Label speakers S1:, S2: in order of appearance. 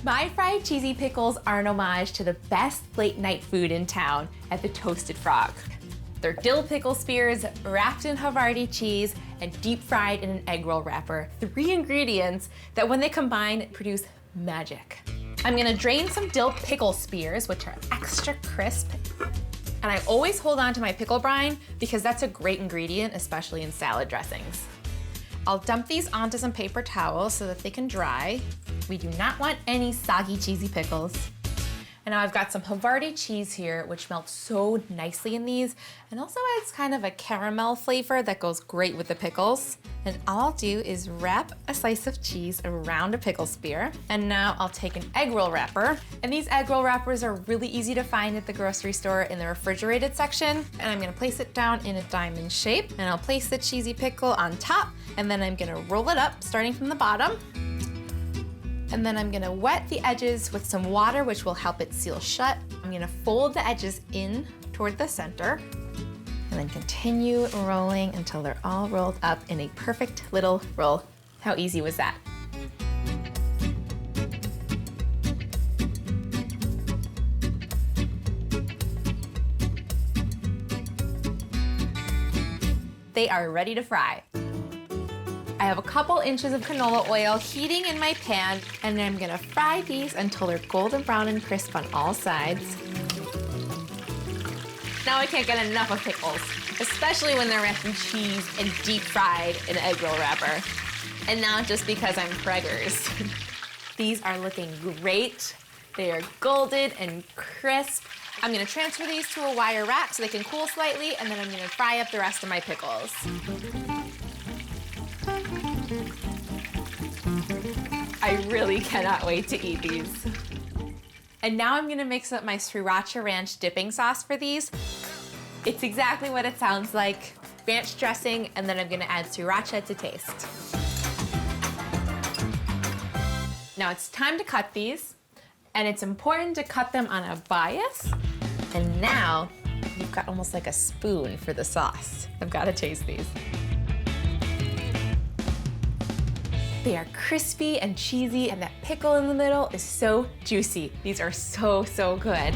S1: My fried cheesy pickles are an homage to the best late night food in town at the Toasted Frog. They're dill pickle spears wrapped in Havarti cheese and deep fried in an egg roll wrapper. 3 ingredients that when they combine produce magic. I'm gonna drain some dill pickle spears, which are extra crisp. And I always hold on to my pickle brine because that's a great ingredient, especially in salad dressings. I'll dump these onto some paper towels so that they can dry. We do not want any soggy, cheesy pickles. And now I've got some Havarti cheese here, which melts so nicely in these, and also adds kind of a caramel flavor that goes great with the pickles. And all I'll do is wrap a slice of cheese around a pickle spear. And now I'll take an egg roll wrapper. And these egg roll wrappers are really easy to find at the grocery store in the refrigerated section. And I'm gonna place it down in a diamond shape, and I'll place the cheesy pickle on top, and then I'm gonna roll it up, starting from the bottom. And then I'm gonna wet the edges with some water, which will help it seal shut. I'm gonna fold the edges in toward the center, and then continue rolling until they're all rolled up in a perfect little roll. How easy was that? They are ready to fry. I have a couple inches of canola oil heating in my pan, and I'm gonna fry these until they're golden brown and crisp on all sides. Now I can't get enough of pickles, especially when they're wrapped in cheese and deep fried in an egg roll wrapper. And not just because I'm preggers. These are looking great. They are golden and crisp. I'm gonna transfer these to a wire rack so they can cool slightly, and then I'm gonna fry up the rest of my pickles. I really cannot wait to eat these. And now I'm gonna mix up my Sriracha ranch dipping sauce for these. It's exactly what it sounds like. Ranch dressing, and then I'm gonna add Sriracha to taste. Now it's time to cut these, and it's important to cut them on a bias. And now you've got almost like a spoon for the sauce. I've gotta taste these. They are crispy and cheesy, and that pickle in the middle is so juicy. These are so, so good.